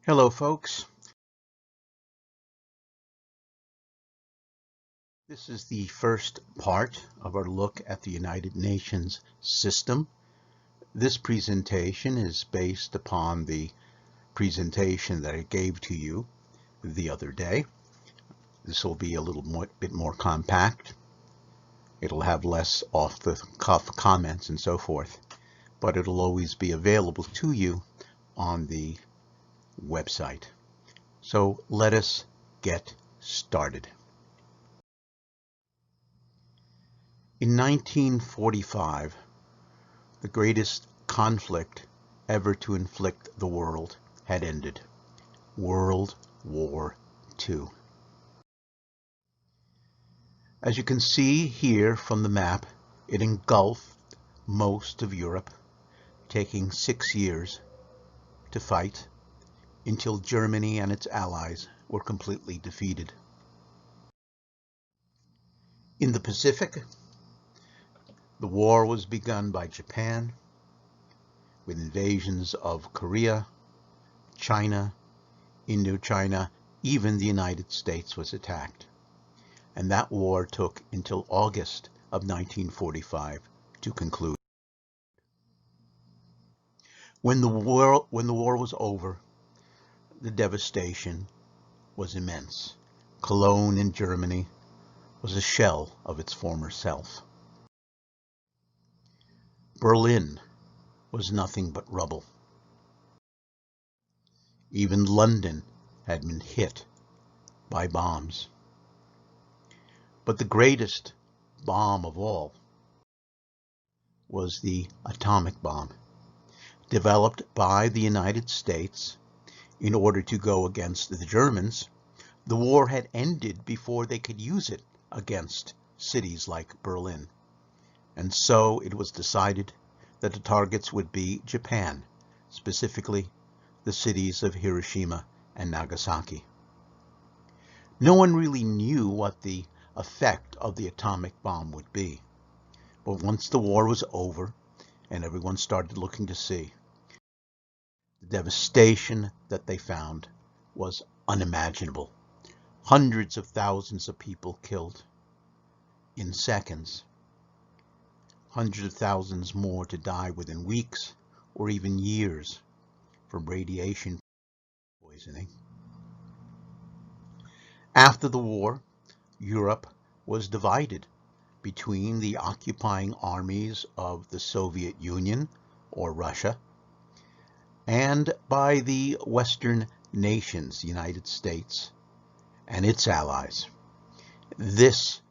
Hello, folks. This is the first part of our look at the United Nations system. This presentation is based upon the presentation that I gave to you the other day. This will be a bit more compact. It'll have less off-the-cuff comments and so forth, but it'll always be available to you on the website. So let us get started. In 1945, the greatest conflict ever to inflict the world had ended. World War II. As you can see here from the map, it engulfed most of Europe, taking 6 years to fight until Germany and its allies were completely defeated. In the Pacific, the war was begun by Japan, with invasions of Korea, China, Indochina, even the United States was attacked. And that war took until August of 1945 to conclude. When the war was over, the devastation was immense. Cologne in Germany was a shell of its former self. Berlin was nothing but rubble. Even London had been hit by bombs. But the greatest bomb of all was the atomic bomb, developed by the United States in order to go against the Germans. The war had ended before they could use it against cities like Berlin. And so it was decided that the targets would be Japan, specifically the cities of Hiroshima and Nagasaki. No one really knew what the effect of the atomic bomb would be. But once the war was over and everyone started looking to see, the devastation that they found was unimaginable. Hundreds of thousands of people killed in seconds. Hundreds of thousands more to die within weeks or even years from radiation poisoning. After the war, Europe was divided between the occupying armies of the Soviet Union, or Russia, and by the Western nations, the United States, and its allies. This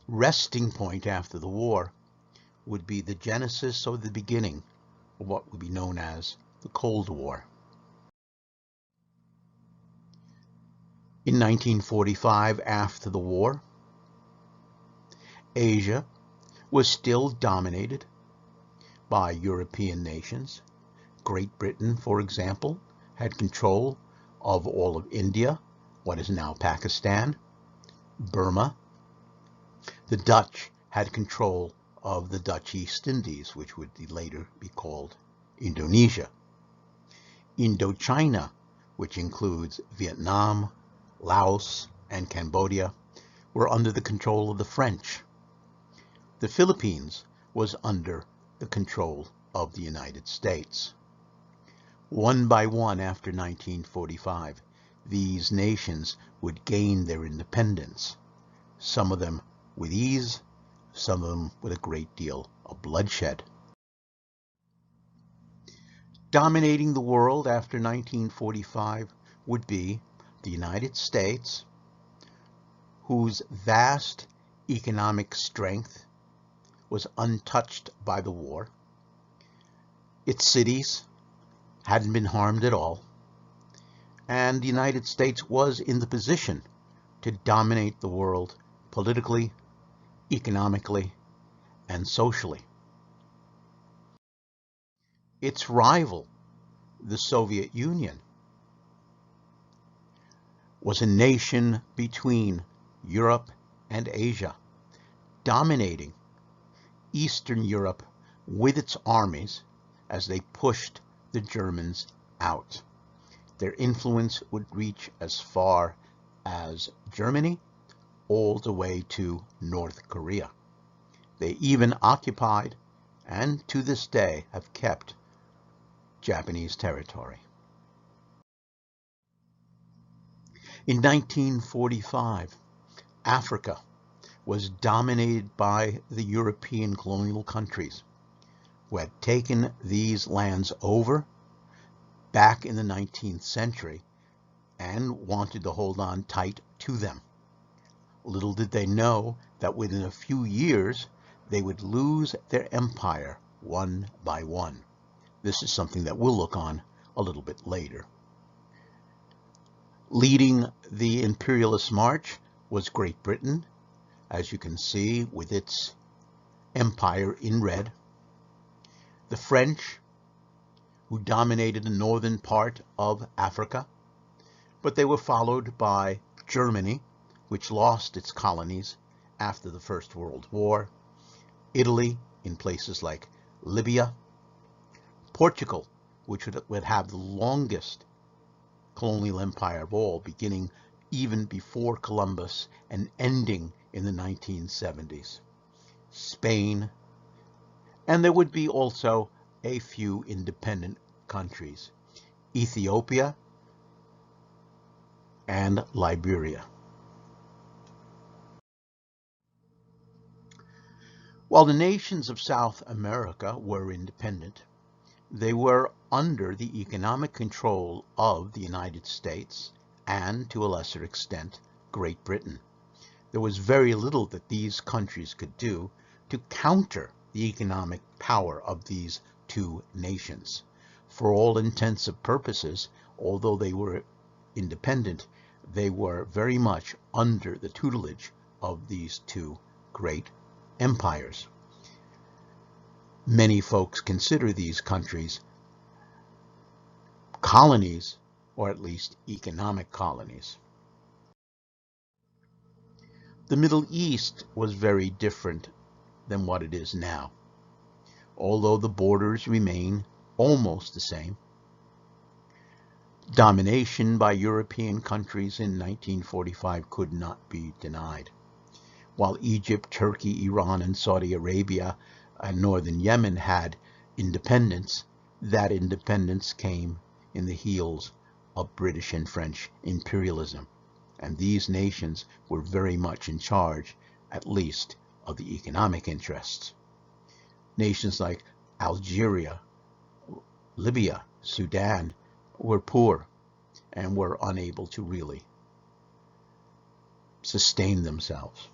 resting point after the war would be the genesis or the beginning of what would be known as the Cold War. In 1945, after the war, Asia was still dominated by European nations. Great Britain, for example, had control of all of India, what is now Pakistan, Burma. The Dutch had control of the Dutch East Indies, which would later be called Indonesia. Indochina, which includes Vietnam, Laos, and Cambodia, were under the control of the French. The Philippines was under the control of the United States. One by one, after 1945, these nations would gain their independence, some of them with ease, some of them with a great deal of bloodshed. Dominating the world after 1945 would be the United States, whose vast economic strength was untouched by the war. Its cities hadn't been harmed at all, and the United States was in the position to dominate the world politically, economically, and socially. Its rival, the Soviet Union, was a nation between Europe and Asia, dominating Eastern Europe with its armies as they pushed the Germans out. Their influence would reach as far as Germany, all the way to North Korea. They even occupied, and to this day have kept, Japanese territory. In 1945, Africa was dominated by the European colonial countries who had taken these lands over back in the 19th century and wanted to hold on tight to them. Little did they know that within a few years they would lose their empire one by one. This is something that we'll look on a little bit later. Leading the imperialist march was Great Britain, as you can see with its empire in red. The French, who dominated the northern part of Africa, but they were followed by Germany, which lost its colonies after the First World War, Italy in places like Libya, Portugal, which would have the longest colonial empire of all, beginning even before Columbus and ending in the 1970s, Spain, and there would be also a few independent countries, Ethiopia and Liberia. While the nations of South America were independent, they were under the economic control of the United States and, to a lesser extent, Great Britain. There was very little that these countries could do to counter the economic power of these two nations. For all intents and purposes, although they were independent, they were very much under the tutelage of these two great empires. Many folks consider these countries colonies, or at least economic colonies. The Middle East was very different than what it is now, although the borders remain almost the same. Domination by European countries in 1945 could not be denied. While Egypt, Turkey, Iran, and Saudi Arabia and northern Yemen had independence, that independence came in the heels of British and French imperialism, and these nations were very much in charge, at least, of the economic interests. Nations like Algeria, Libya, Sudan were poor and were unable to really sustain themselves.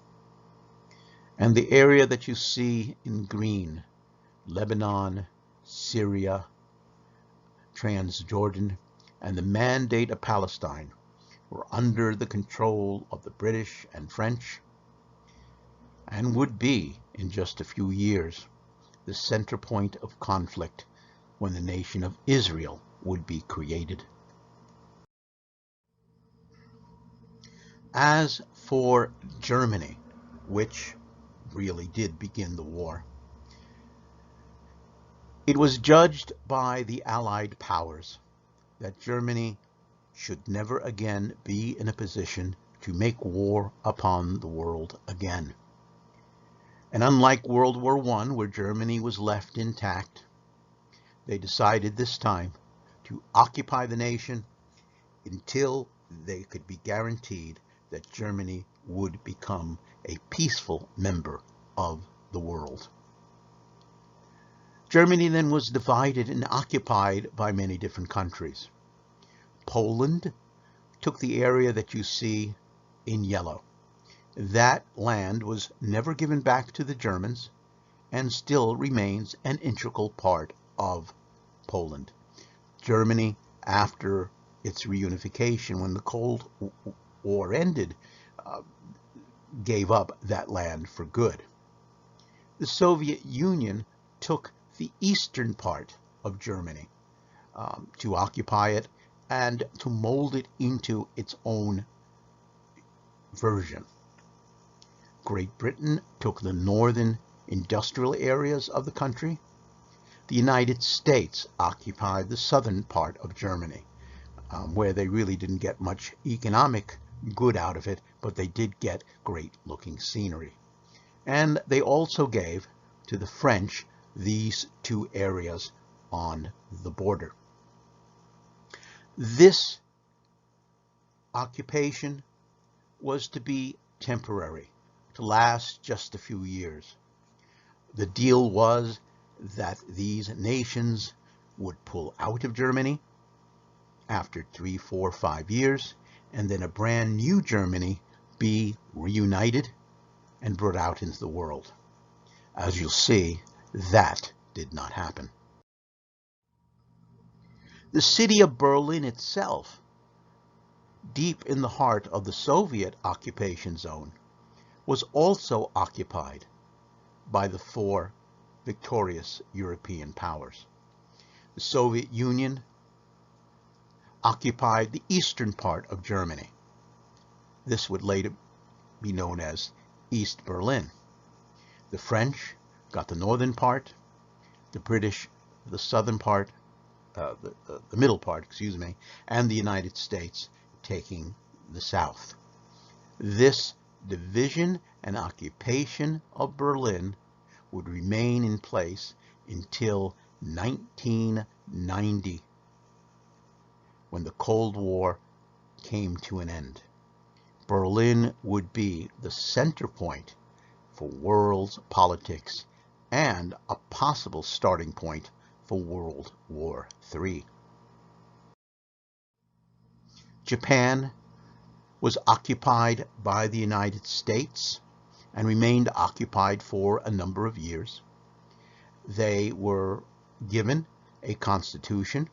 And the area that you see in green, Lebanon, Syria, Transjordan, and the Mandate of Palestine, were under the control of the British and French, and would be, in just a few years, the center point of conflict when the nation of Israel would be created. As for Germany, which really did begin the war, it was judged by the Allied powers that Germany should never again be in a position to make war upon the world again. And unlike World War I, where Germany was left intact, they decided this time to occupy the nation until they could be guaranteed that Germany would become a peaceful member of the world. Germany then was divided and occupied by many different countries. Poland took the area that you see in yellow. That land was never given back to the Germans and still remains an integral part of Poland. Germany, after its reunification, when the Cold War ended, gave up that land for good. The Soviet Union took the eastern part of Germany to occupy it and to mold it into its own version. Great Britain took the northern industrial areas of the country. The United States occupied the southern part of Germany. where they really didn't get much economic good out of it, but they did get great looking scenery. And they also gave to the French these two areas on the border. This occupation was to be temporary, to last just a few years. The deal was that these nations would pull out of Germany after 3, 4, 5 years, and then a brand new Germany be reunited and brought out into the world. As you'll see, that did not happen. The city of Berlin itself, deep in the heart of the Soviet occupation zone, was also occupied by the four victorious European powers. The Soviet Union occupied the eastern part of Germany. This would later be known as East Berlin. The French got the northern part, the British the southern part, the middle part, excuse me, and the United States taking the south. This division and occupation of Berlin would remain in place until 1990, when the Cold War came to an end. Berlin would be the center point for world politics and a possible starting point for World War III. Japan was occupied by the United States and remained occupied for a number of years. They were given a constitution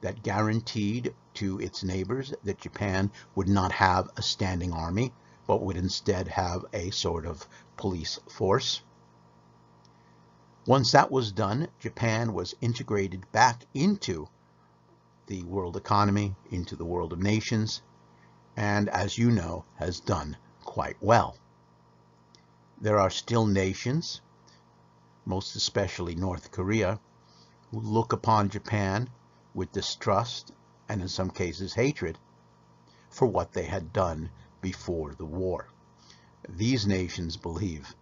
that guaranteed to its neighbors that Japan would not have a standing army, but would instead have a sort of police force. Once that was done, Japan was integrated back into the world economy, into the world of nations, and as you know, has done quite well. There are still nations, most especially North Korea, who look upon Japan with distrust and in some cases hatred for what they had done before the war. These nations believe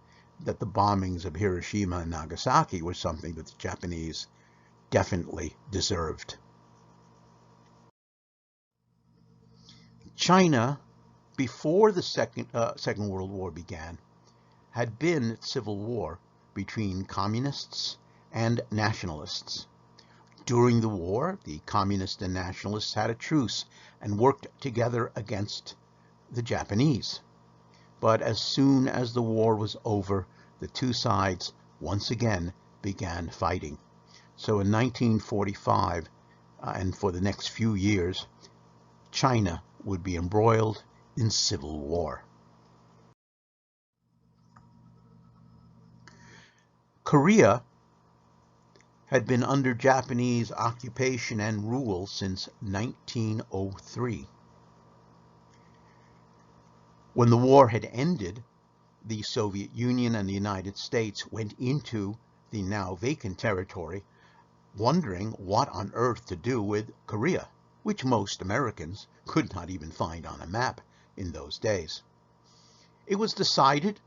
that the bombings of Hiroshima and Nagasaki were something that the Japanese definitely deserved. China, before the Second World War began, had been at civil war between communists and nationalists. During the war, the communists and nationalists had a truce and worked together against the Japanese. But as soon as the war was over, the two sides once again began fighting. So in 1945, and for the next few years, China would be embroiled in civil war. Korea had been under Japanese occupation and rule since 1903. When the war had ended, the Soviet Union and the United States went into the now vacant territory, wondering what on earth to do with Korea, which most Americans could not even find on a map in those days. It was decided,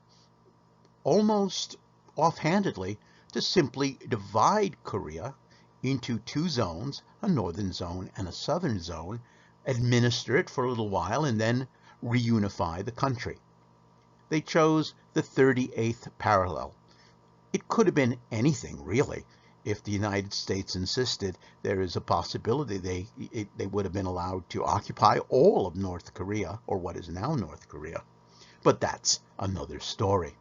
almost offhandedly, to simply divide Korea into two zones, a northern zone and a southern zone, administer it for a little while, and then reunify the country. They chose the 38th parallel. It could have been anything, really. If the United States insisted, there is a possibility they would have been allowed to occupy all of North Korea, or what is now North Korea. But that's another story.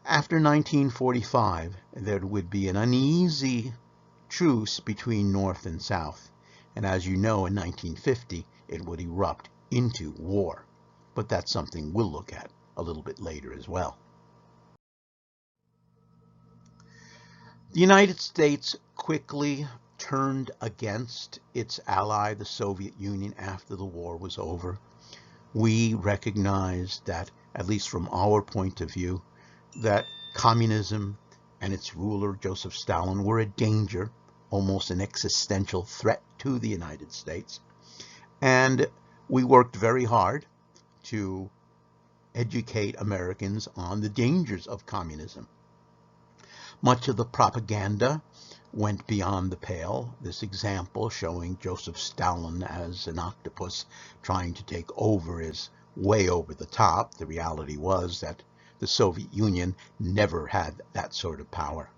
After 1945, there would be an uneasy truce between North and South. And as you know, in 1950, it would erupt into war. But that's something we'll look at a little bit later as well. The United States quickly turned against its ally, the Soviet Union, after the war was over. We recognized that, at least from our point of view, that communism and its ruler, Joseph Stalin, were a danger almost an existential threat to the United States. And we worked very hard to educate Americans on the dangers of communism. Much of the propaganda went beyond the pale. This example showing Joseph Stalin as an octopus trying to take over is way over the top. The reality was that the Soviet Union never had that sort of power.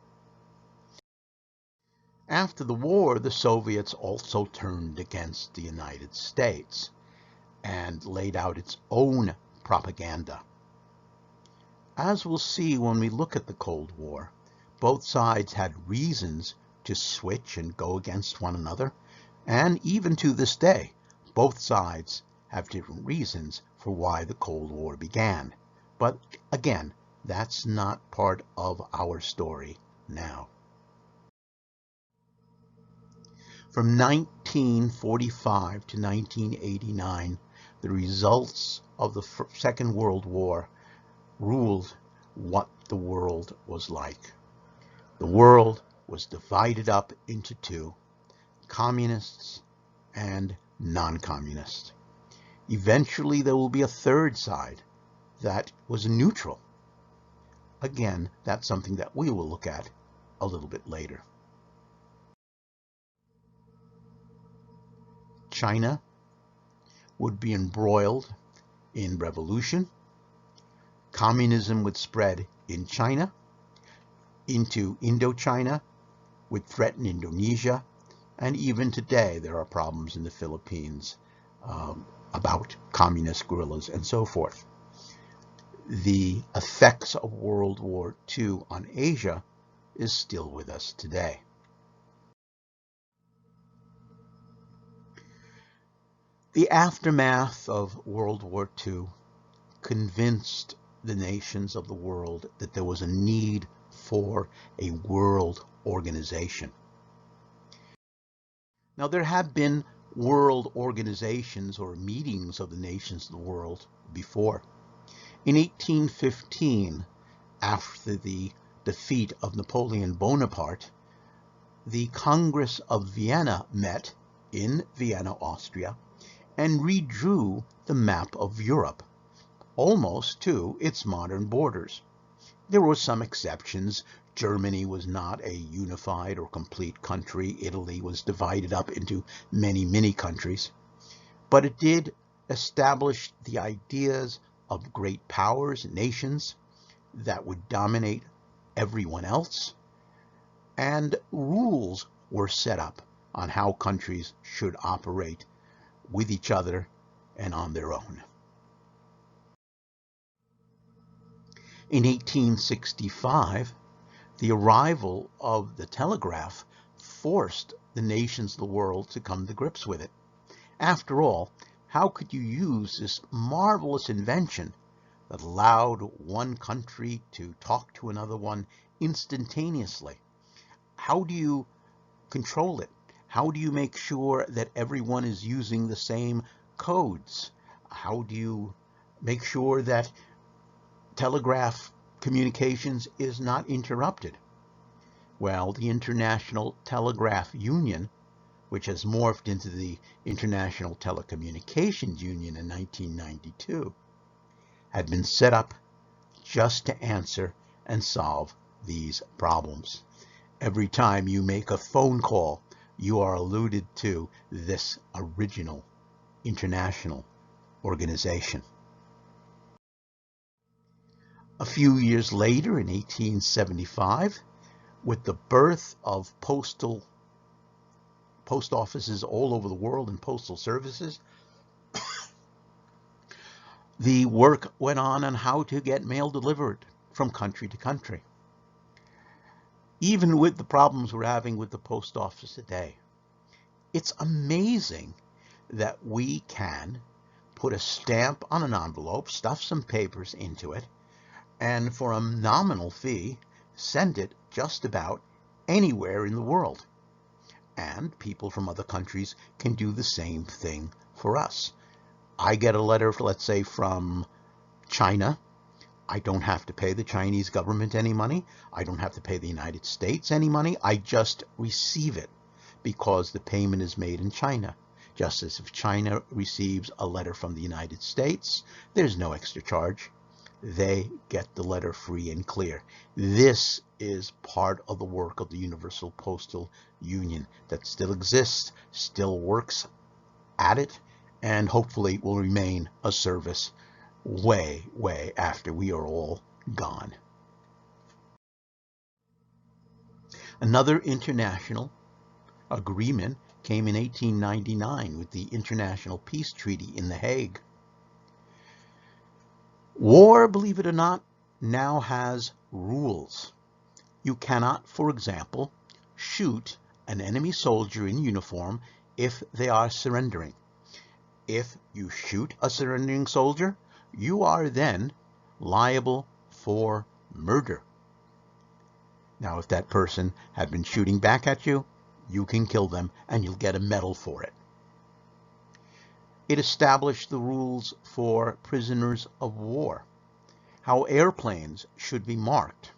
After the war, the Soviets also turned against the United States and laid out its own propaganda. As we'll see when we look at the Cold War, both sides had reasons to switch and go against one another, and even to this day, both sides have different reasons for why the Cold War began. But again, that's not part of our story now. From 1945 to 1989, the results of the Second World War ruled what the world was like. The world was divided up into two, communists and non-communists. Eventually there will be a third side that was neutral. Again, that's something that we will look at a little bit later. China would be embroiled in revolution. Communism would spread in China, into Indochina, would threaten Indonesia, and even today there are problems in the Philippines about communist guerrillas and so forth. The effects of World War II on Asia is still with us today. The aftermath of World War II convinced the nations of the world that there was a need for a world organization. Now, there have been world organizations or meetings of the nations of the world before. In 1815, after the defeat of Napoleon Bonaparte, the Congress of Vienna met in Vienna, Austria, and redrew the map of Europe, almost to its modern borders. There were some exceptions. Germany was not a unified or complete country. Italy was divided up into many mini countries. But it did establish the ideas of great powers, nations that would dominate everyone else, and rules were set up on how countries should operate with each other and on their own. In 1865, the arrival of the telegraph forced the nations of the world to come to grips with it. After all, how could you use this marvelous invention that allowed one country to talk to another one instantaneously? How do you control it? How do you make sure that everyone is using the same codes? How do you make sure that telegraph communications is not interrupted? Well, the International Telegraph Union, which has morphed into the International Telecommunications Union in 1992, had been set up just to answer and solve these problems. Every time you make a phone call, you are alluded to this original international organization. A few years later, in 1875, with the birth of post offices all over the world and postal services, the work went on how to get mail delivered from country to country. Even with the problems we're having with the post office today, it's amazing that we can put a stamp on an envelope, stuff some papers into it, and for a nominal fee, send it just about anywhere in the world. And people from other countries can do the same thing for us. I get a letter, let's say, from China. I don't have to pay the Chinese government any money. I don't have to pay the United States any money. I just receive it. because the payment is made in China. Just as if China receives a letter from the United States, there's no extra charge. They get the letter free and clear. This is part of the work of the Universal Postal Union that still exists, still works at it, and hopefully will remain a service way, way after we are all gone. Another international agreement came in 1899 with the International Peace Treaty in The Hague. War, believe it or not, now has rules. You cannot, for example, shoot an enemy soldier in uniform if they are surrendering. If you shoot a surrendering soldier, you are then liable for murder. Now, if that person had been shooting back at you, you can kill them and you'll get a medal for it. It established the rules for prisoners of war, how airplanes should be marked.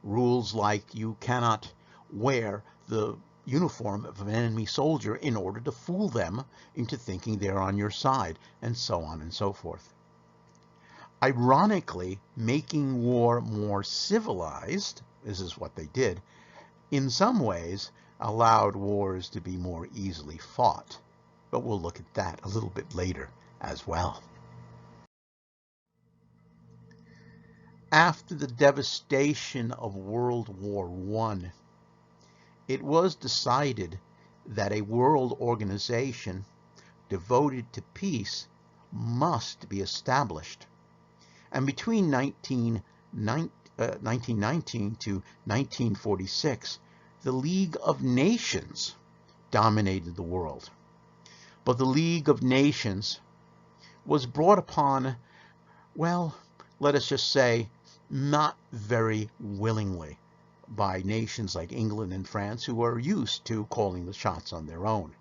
Rules like you cannot wear the uniform of an enemy soldier in order to fool them into thinking they're on your side, and so on and so forth. Ironically, making war more civilized, this is what they did, in some ways allowed wars to be more easily fought. But we'll look at that a little bit later as well. After the devastation of World War I, it was decided that a world organization devoted to peace must be established. And between 1919 to 1946, the League of Nations dominated the world. But the League of Nations was brought upon, well, let us just say, not very willingly by nations like England and France, who are used to calling the shots on their own.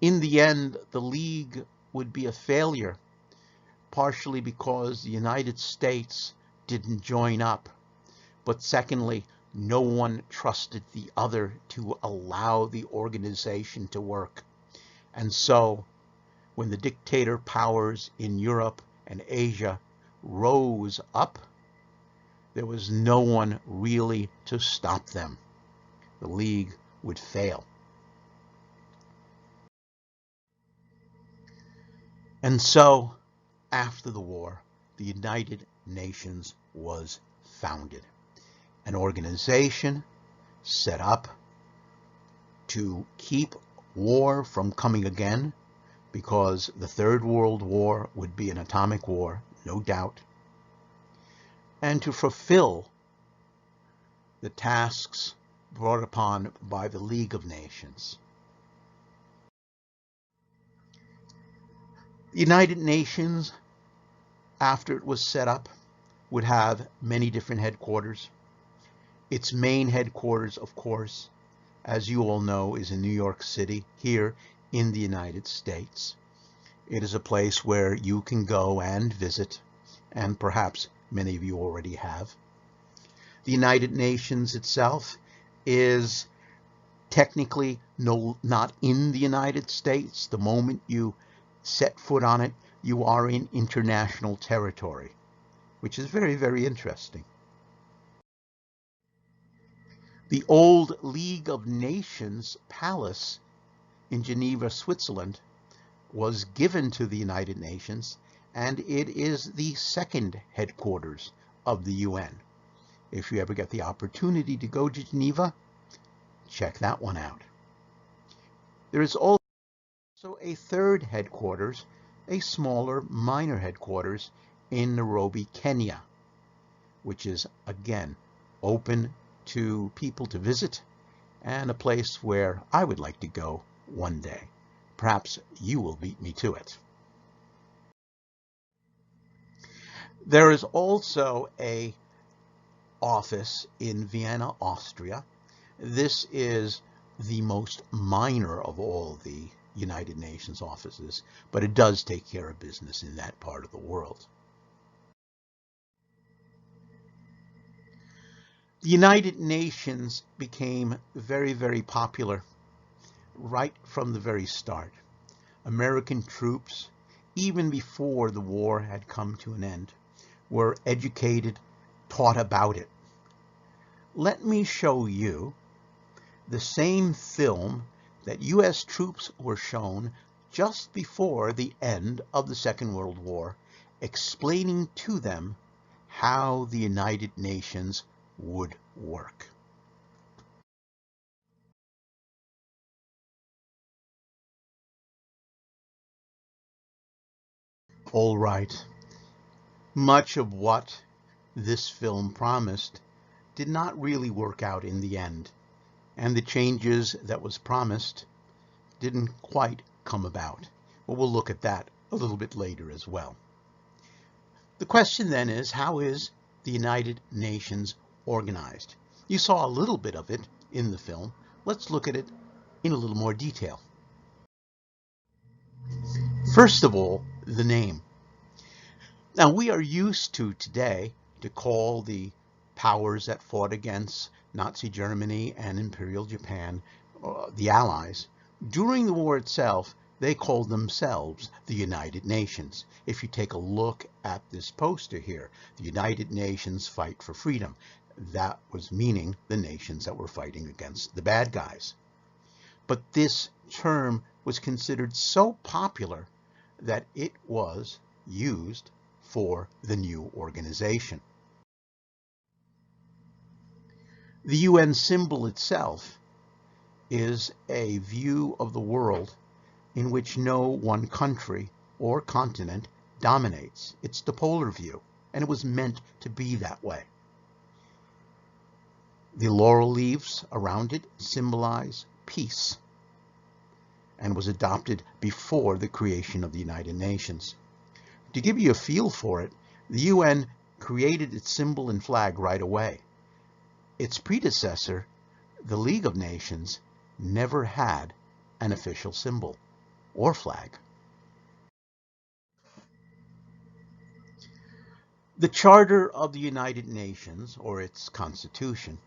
In the end, the League would be a failure, partially because the United States didn't join up, but secondly, no one trusted the other to allow the organization to work. And so, when the dictator powers in Europe and Asia rose up, there was no one really to stop them. The League would fail. And so, after the war, the United Nations was founded. An organization set up to keep war from coming again, because the Third World War would be an atomic war, no doubt, and to fulfill the tasks brought upon by the League of Nations. The United Nations, after it was set up, would have many different headquarters. Its main headquarters, of course, as you all know, is in New York City, here in the United States. It is a place where you can go and visit, and perhaps many of you already have. The United Nations itself is technically not in the United States. The moment you set foot on it, you are in international territory, which is very, very interesting. The old League of Nations palace in Geneva, Switzerland, was given to the United Nations, and it is the second headquarters of the UN. If you ever get the opportunity to go to Geneva, check that one out. There is also a third headquarters, a smaller, minor headquarters in Nairobi, Kenya, which is, again, open to people to visit, and a place where I would like to go one day. Perhaps you will beat me to it. There is also an office in Vienna, Austria. This is the most minor of all the United Nations offices, but it does take care of business in that part of the world. The United Nations became very, very popular right from the very start. American troops, even before the war had come to an end, were educated, taught about it. Let me show you the same film that U.S. troops were shown just before the end of the Second World War, explaining to them how the United Nations would work. All right, much of what this film promised did not really work out in the end, and the changes that was promised didn't quite come about. But we'll look at that a little bit later as well. The question then is, how is the United Nations organized? You saw a little bit of it in the film. Let's look at it in a little more detail. First of all, the name. Now, we are used to today to call the powers that fought against Nazi Germany and Imperial Japan the Allies. During the war itself, they called themselves the United Nations. If you take a look at this poster here, the United Nations Fight for Freedom, that was meaning the nations that were fighting against the bad guys. But this term was considered so popular that it was used for the new organization. The UN symbol itself is a view of the world in which no one country or continent dominates. It's the polar view, and it was meant to be that way. The laurel leaves around it symbolize peace and was adopted before the creation of the United Nations. To give you a feel for it, the UN created its symbol and flag right away. Its predecessor, the League of Nations, never had an official symbol or flag. The Charter of the United Nations, or its Constitution,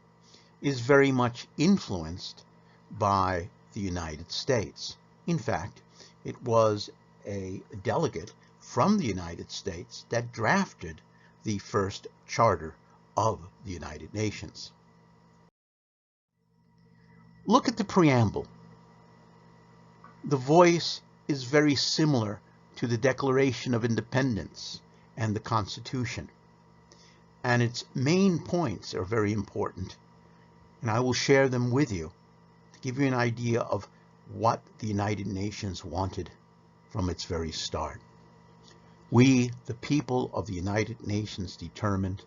is very much influenced by the United States. In fact, it was a delegate from the United States that drafted the first charter of the United Nations. Look at the preamble. The voice is very similar to the Declaration of Independence and the Constitution, and its main points are very important, and I will share them with you to give you an idea of what the United Nations wanted from its very start. We, the people of the United Nations, determined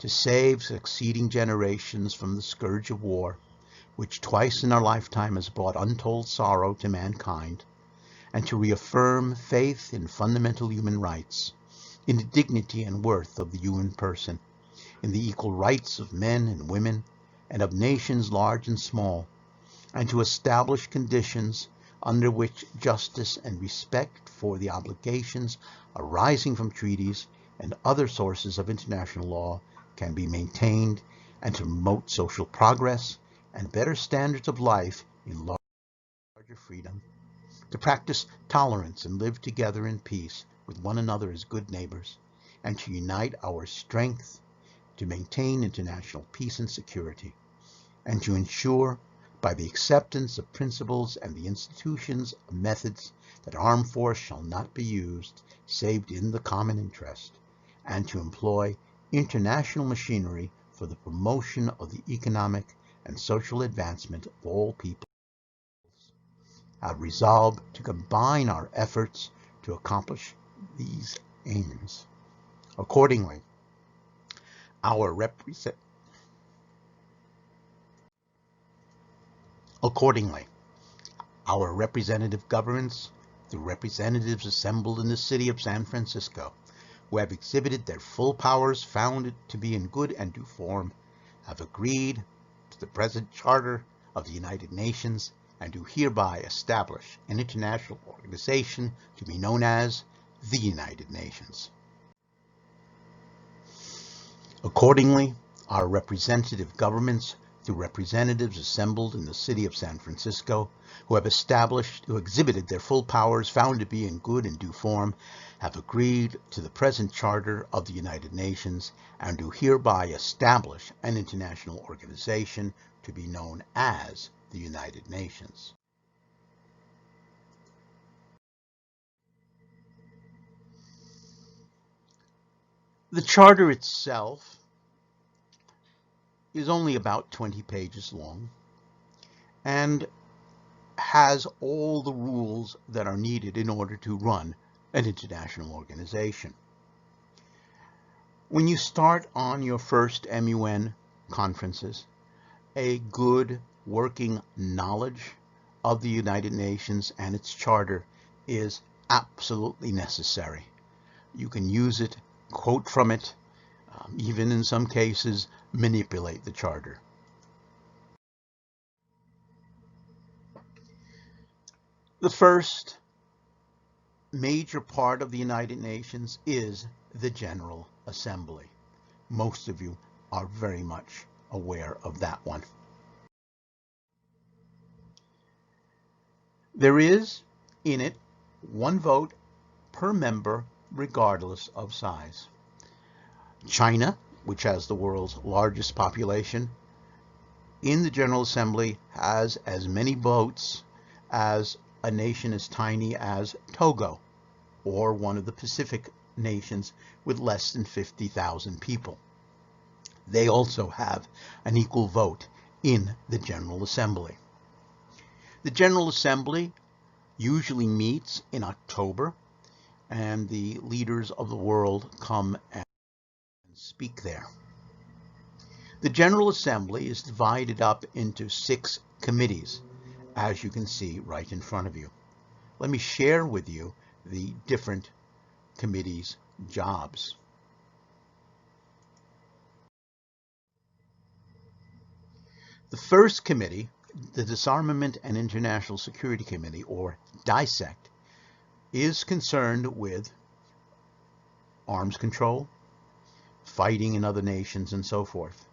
to save succeeding generations from the scourge of war, which twice in our lifetime has brought untold sorrow to mankind, and to reaffirm faith in fundamental human rights, in the dignity and worth of the human person, in the equal rights of men and women, and of nations large and small, and to establish conditions under which justice and respect for the obligations arising from treaties and other sources of international law can be maintained, and to promote social progress and better standards of life in larger freedom, to practice tolerance and live together in peace with one another as good neighbors, and to unite our strength to maintain international peace and security, and to ensure by the acceptance of principles and the institutions of methods that armed force shall not be used save in the common interest, and to employ international machinery for the promotion of the economic and social advancement of all peoples. Have resolved to combine our efforts to accomplish these aims. Accordingly, our representative governments, the representatives assembled in the city of San Francisco, who have exhibited their full powers found to be in good and due form, have agreed to the present Charter of the United Nations and do hereby establish an international organization to be known as the United Nations. Accordingly, Our representative governments, through representatives assembled in the city of San Francisco, who have exhibited their full powers found to be in good and due form, have agreed to the present Charter of the United Nations and do hereby establish an international organization to be known as the United Nations. The Charter itself is only about 20 pages long and has all the rules that are needed in order to run an international organization. When you start on your first MUN conferences, a good working knowledge of the United Nations and its charter is absolutely necessary. You can use it, quote from it, even in some cases manipulate the charter. The first major part of the United Nations is the General Assembly. Most of you are very much aware of that one. There is in it one vote per member regardless of size. China, which has the world's largest population, in the General Assembly has as many votes as a nation as tiny as Togo, or one of the Pacific nations with less than 50,000 people. They also have an equal vote in the General Assembly. The General Assembly usually meets in October, and the leaders of the world come and speak there. The General Assembly is divided up into 6 committees, as you can see right in front of you. Let me share with you the different committees' jobs. The first committee, the Disarmament and International Security Committee, or DISECT, is concerned with arms control, fighting in other nations, and so forth.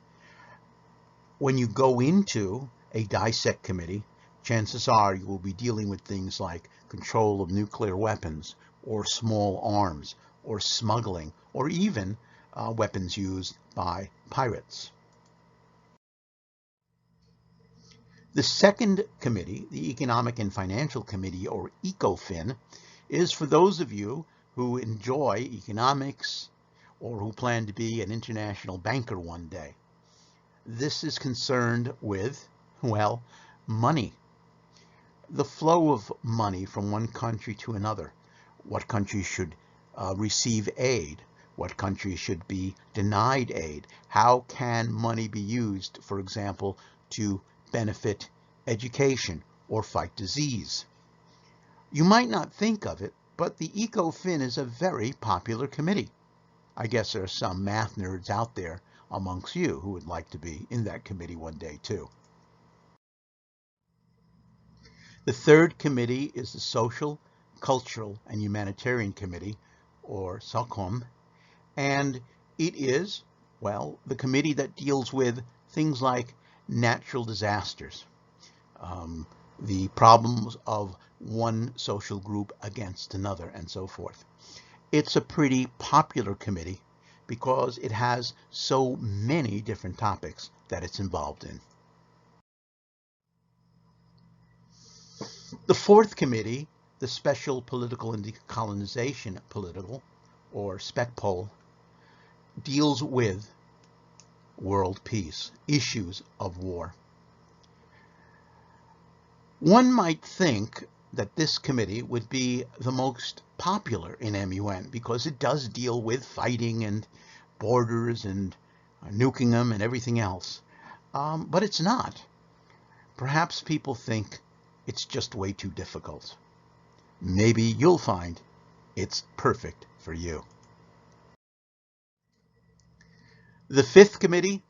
When you go into a DISECT committee, chances are you will be dealing with things like control of nuclear weapons, or small arms, or smuggling, or even weapons used by pirates. The second committee, the Economic and Financial Committee, or ECOFIN, is for those of you who enjoy economics or who plan to be an international banker one day. This is concerned with, well, money. The flow of money from one country to another. What countries should receive aid? What countries should be denied aid? How can money be used, for example, to benefit education or fight disease? You might not think of it, but the ECOFIN is a very popular committee. I guess there are some math nerds out there amongst you who would like to be in that committee one day too. The third committee is the Social, Cultural, and Humanitarian Committee, or SOCOM, and it is, well, the committee that deals with things like natural disasters, the problems of one social group against another, and so forth. It's a pretty popular committee because it has so many different topics that it's involved in. The fourth committee, the Special Political and Decolonization Political, or SPECPOL, deals with world peace, issues of war. One might think that this committee would be the most popular in MUN because it does deal with fighting and borders and nuking them and everything else. But it's not. Perhaps people think it's just way too difficult. Maybe you'll find it's perfect for you. The fifth committee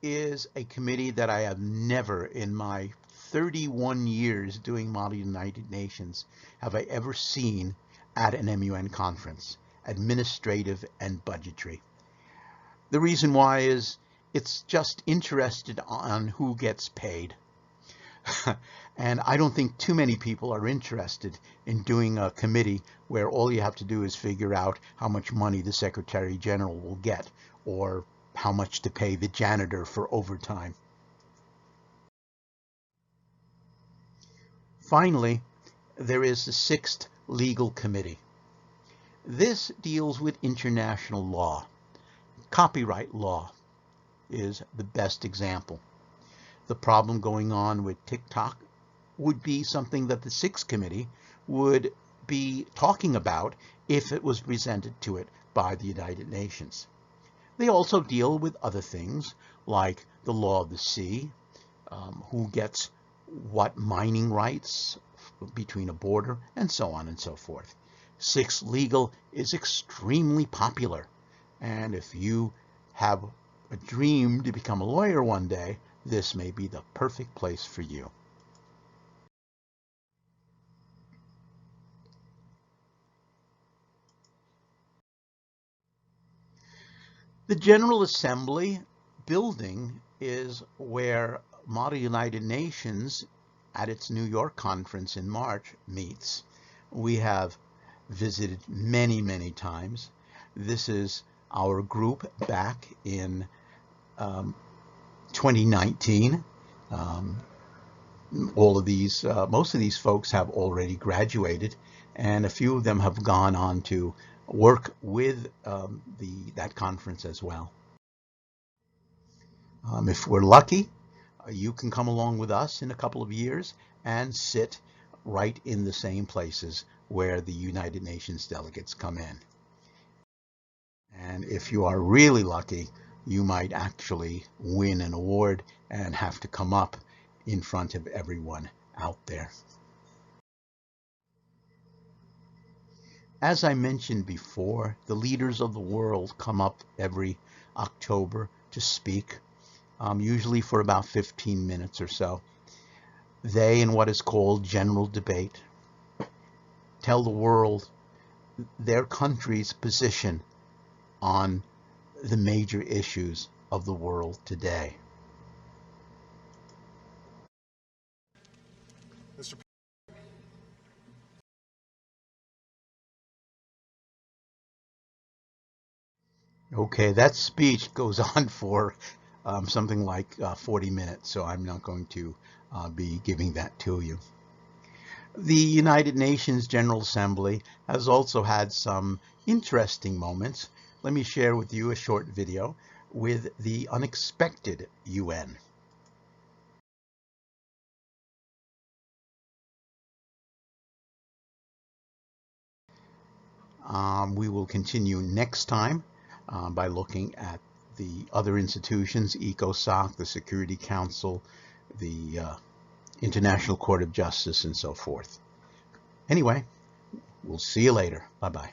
is a committee that I have never in my 31 years doing Model United Nations have I ever seen at an MUN conference, administrative and budgetary. The reason why is it's just interested on who gets paid. And I don't think too many people are interested in doing a committee where all you have to do is figure out how much money the Secretary General will get, or how much to pay the janitor for overtime. Finally, there is the Sixth Legal Committee. This deals with international law. Copyright law is the best example. The problem going on with TikTok would be something that the Sixth Committee would be talking about if it was presented to it by the United Nations. They also deal with other things like the law of the sea, who gets what mining rights between a border, and so on and so forth. Sixth Legal is extremely popular, and if you have a dream to become a lawyer one day, this may be the perfect place for you. The General Assembly building is where Model United Nations at its New York conference in March meets. We have visited many, many times. This is our group back in 2019. All of these, most of these folks have already graduated, and a few of them have gone on to work with that conference as well. If we're lucky, you can come along with us in a couple of years and sit right in the same places where the United Nations delegates come in. And if you are really lucky, you might actually win an award and have to come up in front of everyone out there. As I mentioned before, the leaders of the world come up every October to speak, usually for about 15 minutes or so. They, in what is called general debate, tell the world their country's position on the major issues of the world today. Mr. Okay, that speech goes on for something like 40 minutes, so I'm not going to be giving that to you. The United Nations General Assembly has also had some interesting moments. Let me share with you a short video with the unexpected UN. We will continue next time by looking at the other institutions, ECOSOC, the Security Council, the International Court of Justice, and so forth. Anyway, we'll see you later. Bye-bye.